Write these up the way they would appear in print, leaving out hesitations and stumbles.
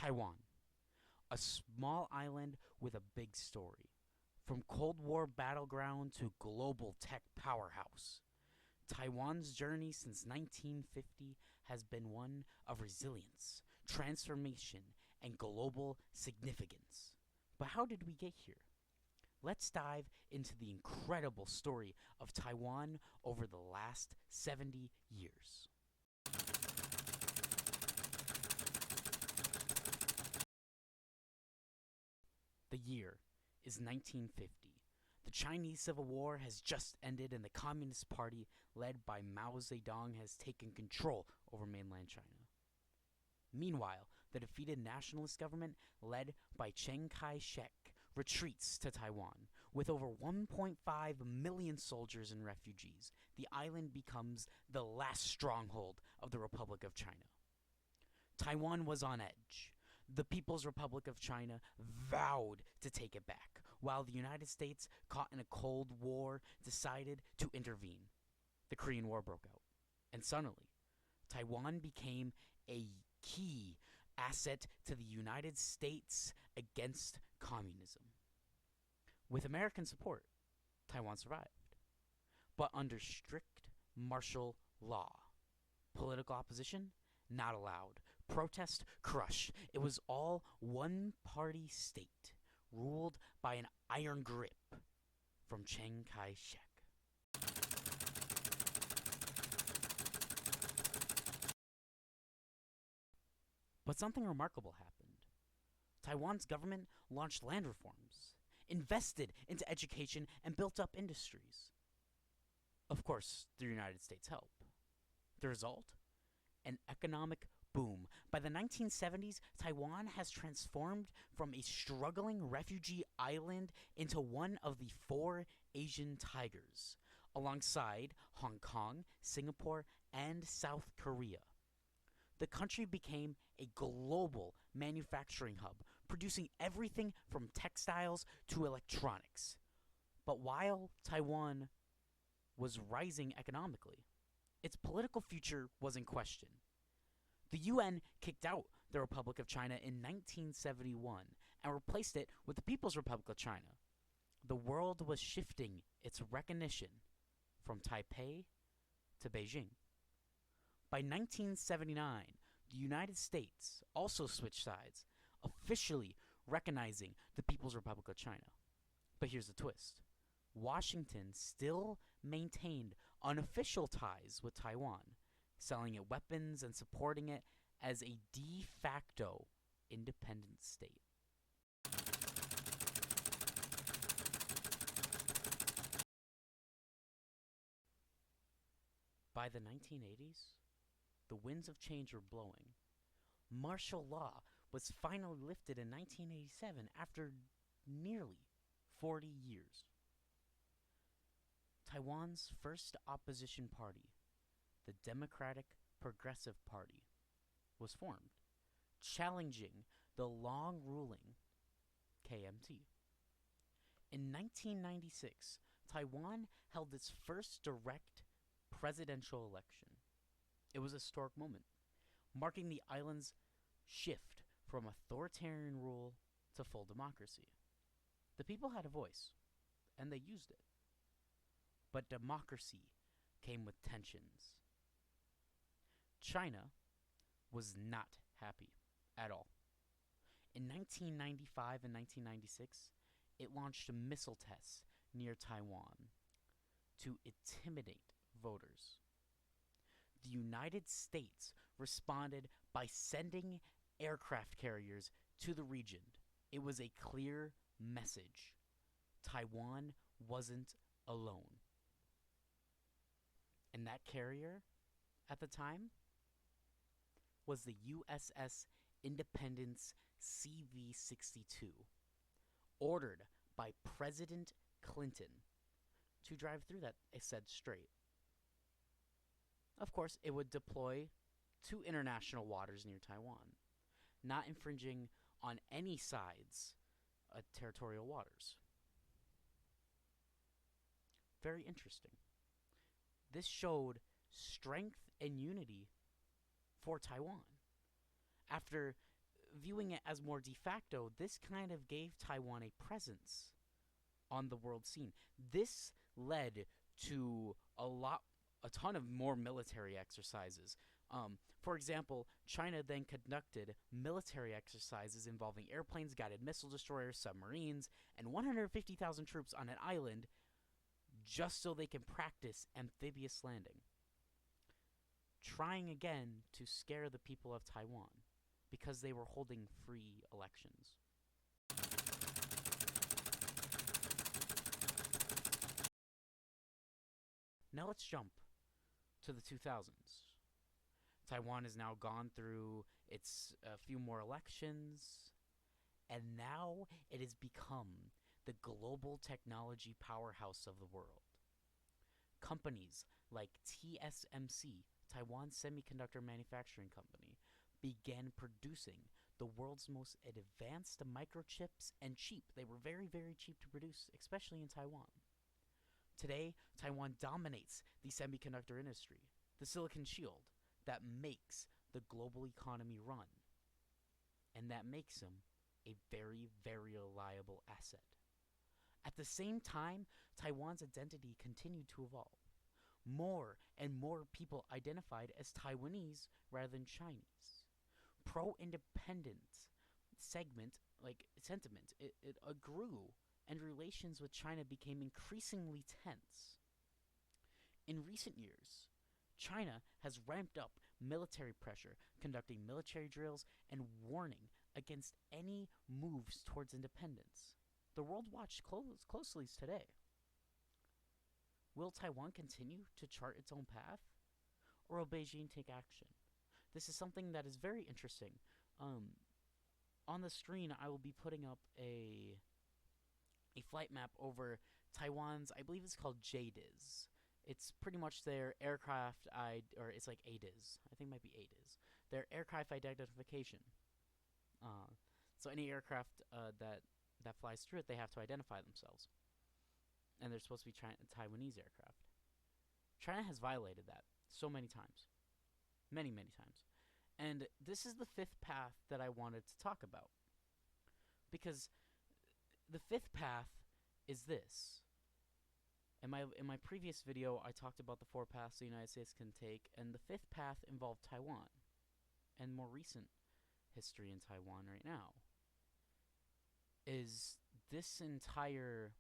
Taiwan, a small island with a big story. From Cold War battleground to global tech powerhouse, Taiwan's journey since 1950 has been one of resilience, transformation, and global significance. But how did we get here? Let's dive into the incredible story of Taiwan over the last 70 years. The year is 1950. The Chinese Civil War has just ended and the Communist Party, led by Mao Zedong, has taken control over mainland China. Meanwhile, the defeated nationalist government, led by Chiang Kai-shek, retreats to Taiwan. With over 1.5 million soldiers and refugees, the island becomes the last stronghold of the Republic of China. Taiwan was on edge. The People's Republic of China vowed to take it back, while the United States, caught in a Cold War, decided to intervene. The Korean War broke out, and suddenly, Taiwan became a key asset to the United States against communism. With American support, Taiwan survived, but under strict martial law. Political opposition? Not allowed. Protest? Crush. It was all one-party state, ruled by an iron grip from Chiang Kai-shek. But something remarkable happened. Taiwan's government launched land reforms, invested into education, and built up industries. Of course, the United States' help. The result? An economic boom. By the 1970s, Taiwan has transformed from a struggling refugee island into one of the 4 Asian tigers, alongside Hong Kong, Singapore, and South Korea. The country became a global manufacturing hub, producing everything from textiles to electronics. But while Taiwan was rising economically, its political future was in question. The UN kicked out the Republic of China in 1971 and replaced it with the People's Republic of China. The world was shifting its recognition from Taipei to Beijing. By 1979, the United States also switched sides, officially recognizing the People's Republic of China. But here's the twist. Washington still maintained unofficial ties with Taiwan, selling it weapons and supporting it as a de facto independent state. By the 1980s, the winds of change were blowing. Martial law was finally lifted in 1987 after nearly 40 years. Taiwan's first opposition party, the Democratic Progressive Party, was formed, challenging the long-ruling KMT. In 1996, Taiwan held its first direct presidential election. It was a historic moment, marking the island's shift from authoritarian rule to full democracy. The people had a voice, and they used it. But democracy came with tensions. China was not happy at all. In 1995 and 1996, it launched missile tests near Taiwan to intimidate voters. The United States responded by sending aircraft carriers to the region. It was a clear message. Taiwan wasn't alone. And that carrier, at the time, was the USS Independence CV-62, ordered by President Clinton to drive through that said strait. Of course, it would deploy to international waters near Taiwan, not infringing on any side's territorial waters. Very interesting. This showed strength and unity for Taiwan. After viewing it as more de facto, this kind of gave Taiwan a presence on the world scene. This led to a ton of more military exercises. For example, China then conducted military exercises involving airplanes, guided missile destroyers, submarines, and 150,000 troops on an island just so they can practice amphibious landing, trying again to scare the people of Taiwan because they were holding free elections. Now let's jump to the 2000s. Taiwan has now gone through its a few more elections, and now it has become the global technology powerhouse of the world. Companies like TSMC, Taiwan Semiconductor Manufacturing Company, began producing the world's most advanced microchips, and cheap. They were very, very cheap to produce, especially in Taiwan. Today, Taiwan dominates the semiconductor industry, the silicon shield that makes the global economy run, and that makes them a very, very reliable asset. At the same time, Taiwan's identity continued to evolve. More and more people identified as Taiwanese rather than Chinese. Pro-independence sentiment, it grew, and relations with China became increasingly tense. In recent years, China has ramped up military pressure, conducting military drills and warning against any moves towards independence. The world watched closely today. Will Taiwan continue to chart its own path, or will Beijing take action? This is something that is very interesting. On the screen, I will be putting up a flight map over Taiwan's, I believe it's called JDIZ. It's pretty much their aircraft, or it's like ADIZ. I think it might be ADIZ. Their aircraft identification. So any aircraft that flies through it, they have to identify themselves. And they're supposed to be Taiwanese aircraft. China has violated that so many times. Many, many times. And this is the fifth path that I wanted to talk about. Because the fifth path is this. In my previous video, I talked about the four paths the United States can take, and the fifth path involved Taiwan, and more recent history in Taiwan right now is this entire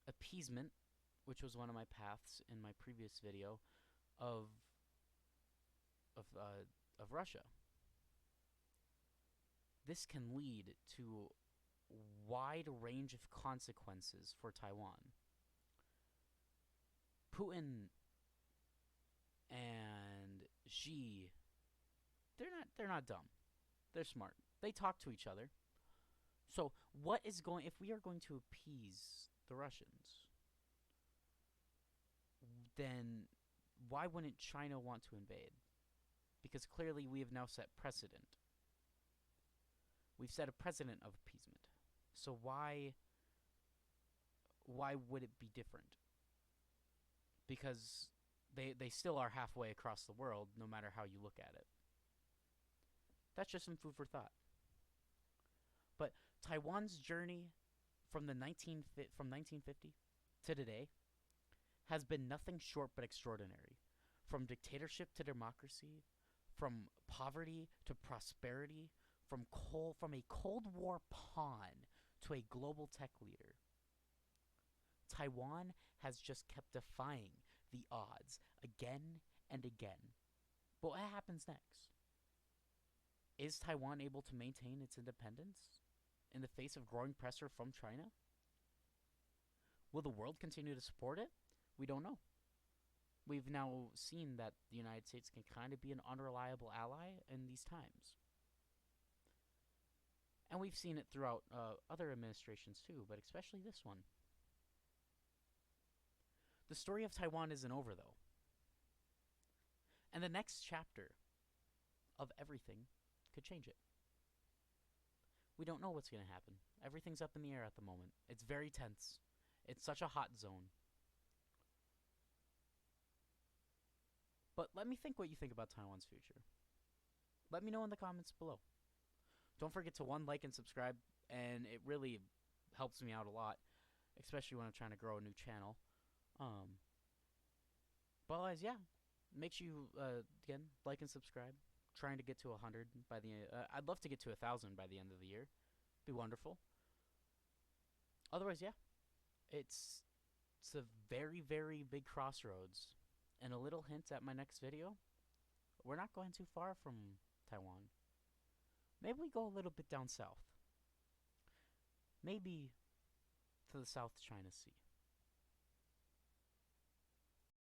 appeasement, which was one of my paths in my previous video, of Russia. This can lead to wide range of consequences for Taiwan. Putin and Xi, they're not dumb. They're smart. They talk to each other. So if we are going to appease the Russians, then why wouldn't China want to invade? Because clearly we have now set precedent. We've set a precedent of appeasement. So why would it be different? Because they still are halfway across the world, no matter how you look at it. That's just some food for thought. But Taiwan's journey from 1950 to today has been nothing short but extraordinary. From dictatorship to democracy, from poverty to prosperity, from a Cold War pawn to a global tech leader. Taiwan has just kept defying the odds again and again. But what happens next? Is Taiwan able to maintain its independence in the face of growing pressure from China? Will the world continue to support it? We don't know. We've now seen that the United States can kind of be an unreliable ally in these times. And we've seen it throughout other administrations too, but especially this one. The story of Taiwan isn't over, though. And the next chapter of everything could change it. We don't know what's going to happen. Everything's up in the air at the moment. It's very tense. It's such a hot zone. But let me think what you think about Taiwan's future. Let me know in the comments below. Don't forget to like and subscribe, and it really helps me out a lot, especially when I'm trying to grow a new channel. Um, but otherwise, yeah, make sure you again like and subscribe. Trying to get to 100 by the I'd love to get to 1,000 by the end of the year. Be wonderful. Otherwise, yeah, it's it's a very big crossroads. And a little hint at my next video: we're not going too far from Taiwan. Maybe we go a little bit down south. Maybe to the South China Sea.